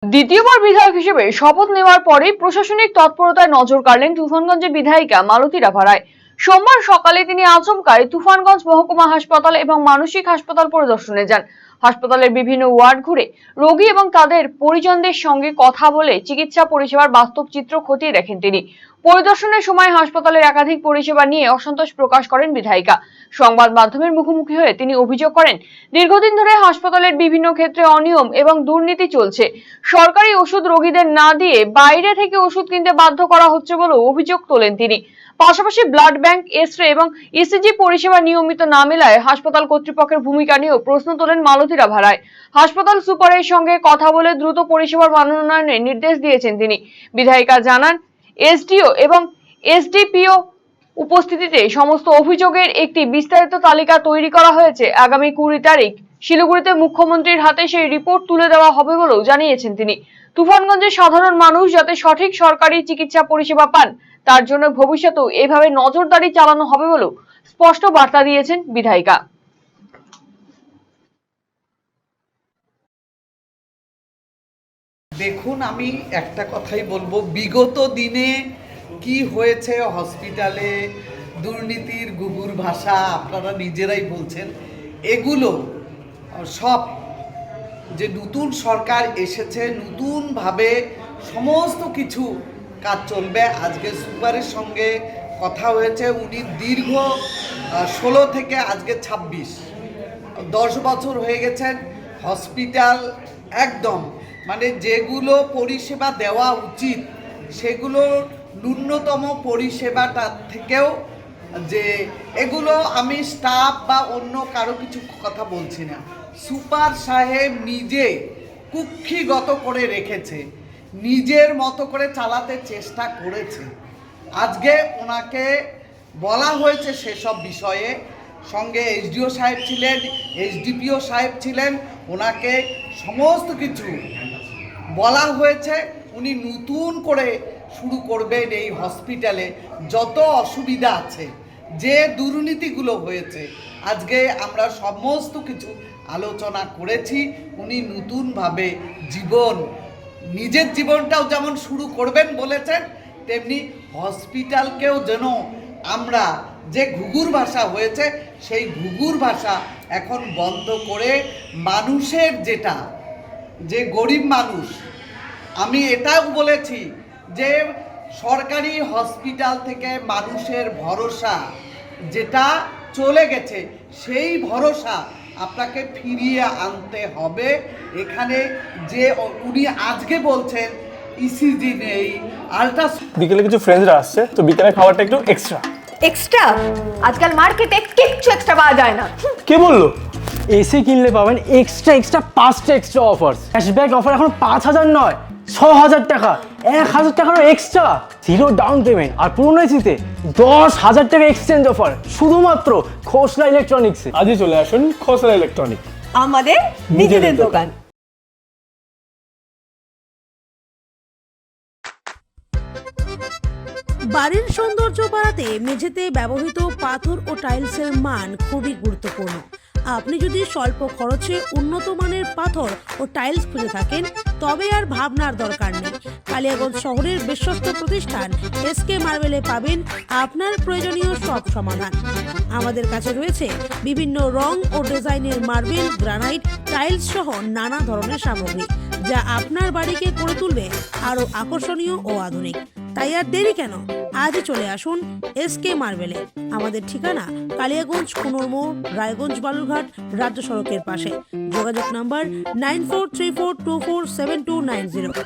দ্বিতীয়বার বিধায়ক হিসেবে শপথ নেওয়ার পরেই প্রশাসনিক তৎপরতায় নজর কাড়লেন তুফানগঞ্জের বিধায়িকা মালতী রাভারায়। সোমবার সকালে তিনি আচমকাই তুফানগঞ্জ মহকুমা হাসপাতাল এবং মানসিক হাসপাতাল পরিদর্শনে যান। হাসপাতালের বিভিন্ন ওয়ার্ড ঘুরে রোগী এবং তাদের পরিজনদের সঙ্গে কথা বলে চিকিৎসা পরিষেবার বাস্তব চিত্র খতিয়ে দেখেন তিনি। পরিদর্শনের সময় হাসপাতালের একাধিক পরিষেবা নিয়ে অসন্তোষ প্রকাশ করেন বিধায়িকা। সংবাদ মাধ্যমের মুখোমুখি হয়ে তিনি অভিযোগ করেন, দীর্ঘদিন ধরে হাসপাতালের বিভিন্ন ক্ষেত্রে অনিয়ম এবং দুর্নীতি চলছে। সরকারি ওষুধ রোগীদের না দিয়ে বাইরে থেকে ওষুধ কিনতে বাধ্য করা হচ্ছে বলেও অভিযোগ তোলেন তিনি। পাশাপাশি ব্লাড ব্যাংক, এক্স-রে এবং ইসিজি পরিষেবা নিয়মিত না মেলায় হাসপাতাল কর্তৃপক্ষের ভূমিকা নিয়েও প্রশ্ন তোলেন মালতী রাভারায়। হাসপাতাল সুপারের সঙ্গে কথা বলে দ্রুত পরিষেবার মানোন্নয়নের নির্দেশ দিয়েছেন তিনি। বিধায়িকা জানান, এসডিও এবং এসডিপিও উপস্থিতিতে সমস্ত অভিযোগের একটি বিস্তারিত তালিকা তৈরি করা হয়েছে। আগামী 20 তারিখ শিলিগুড়িতে মুখ্যমন্ত্রীর হাতে সেই রিপোর্ট তুলে দেওয়া হবে বলেও জানিয়েছেন তিনি। তুফানগঞ্জের সাধারণ মানুষ যাতে সঠিক সরকারি চিকিৎসা পরিষেবা পান, তার জন্য ভবিষ্যতেও এভাবে নজরদারি চালানো হবে বলেও স্পষ্ট বার্তা দিয়েছেন বিধায়িকা। দেখুন, আমি একটা কথাই বলবো, বিগত দিনে কি হয়েছে হসপিটালে, দুর্নীতির গুগুর ভাষা আপনারা নিজেরাই বলছেন, এগুলো সব যে নতুন সরকার এসেছে, নতুনভাবে সমস্ত কিছু কাজ চলবে। আজকে সুপারের সঙ্গে কথা হয়েছে, উনি দীর্ঘ 16 থেকে আজকে 10 বছর হয়ে গেছেন। হসপিটাল একদম মানে যেগুলো পরিষেবা দেওয়া উচিত সেগুলো ন্যূনতম পরিষেবাটা থেকেও, যে এগুলো আমি স্টাফ বা অন্য কারো কিছু কথা বলছি না, সুপার সাহেব নিজে কুক্ষিগত করে রেখেছে, নিজের মতো করে চালাতে চেষ্টা করেছে। আজকে ওনাকে বলা হয়েছে সেসব বিষয়ে, সঙ্গে এসডিও সাহেব ছিলেন, এসডিপিও সাহেব ছিলেন, ওনাকে সমস্ত কিছু বলা হয়েছে। উনি নতুন করে শুরু করবেন এই হসপিটালে যত অসুবিধা আছে, যে দুর্নীতিগুলো হয়েছে, আজকে আমরা সমস্ত কিছু আলোচনা করেছি। উনি নতুনভাবে নিজের জীবনটাও যেমন শুরু করবেন বলেছেন, তেমনি হসপিটালকেও যেন আমরা যে ঘুঘুর ভাষা হয়েছে সেই ঘুঘুর ভাষা এখন বন্ধ করে মানুষের যে গরিব মানুষ, আমি এটাও বলেছি যে সরকারি হসপিটাল থেকে মানুষের ভরসা যেটা চলে গেছে, সেই ভরসা আপনাকে ফিরিয়ে আনতে হবে। এখানে যে উনি আজকে বলছেন ইসিজি নেই, বিকেলে কিছু ফ্রেন্ডসরা আসছে, তো বিকেলের খাবারটা একটু এক্সট্রা আজকাল মার্কেটে কিচ্ছু এক্সট্রা পাওয়া যায় না। কে বললো? এসি কিনলে পাবেন এক্সট্রা 5টা এক্সট্রা অফার। ক্যাশব্যাক অফার এখন 5,000 নয়, 6,000 টাকা, 1,000 টাকারও এক্সট্রা, 0 ডাউন পেমেন্ট, আর পুরনো এসিতে 10,000 টাকা এক্সচেঞ্জ অফার, শুধুমাত্র খোসলা ইলেকট্রনিক্সে। আজই চলে আসুন খোসলা ইলেকট্রনিক্স, আমাদের নিজেদের দোকান। বাড়ির সৌন্দর্য বাড়াতে মেঝেতে ব্যবহৃত পাথর ও টাইলসের মান খুবই গুরুত্বপূর্ণ। আপনি যদি স্বল্প খরচে উন্নত মানের পাথর ও টাইলস খুঁজে থাকেন, তবে আর ভাবনার দরকার নেই। কালিয়াগঞ্জ শহরের বিশ্বস্ত প্রতিষ্ঠান এসকে মার্বেলে পাবেন আপনার প্রয়োজনীয় সব সমাধান। আমাদের কাছে রয়েছে বিভিন্ন রং ও ডিজাইনের মার্বেল, গ্রানাইট, টাইলস সহ নানা ধরনের সামগ্রী, যা আপনার বাড়িকে করে তুলবে আরও আকর্ষণীয় ও আধুনিক। তাই আর দেরি কেন, আজই চলে আসুন এসকে মার্বেলে। আমাদের ঠিকানা কালিয়াগঞ্জ কুনোরমোড়, রায়গঞ্জ বালুরঘাট রাজ্য সড়কের পাশে। যোগাযোগ নাম্বার 9434247290।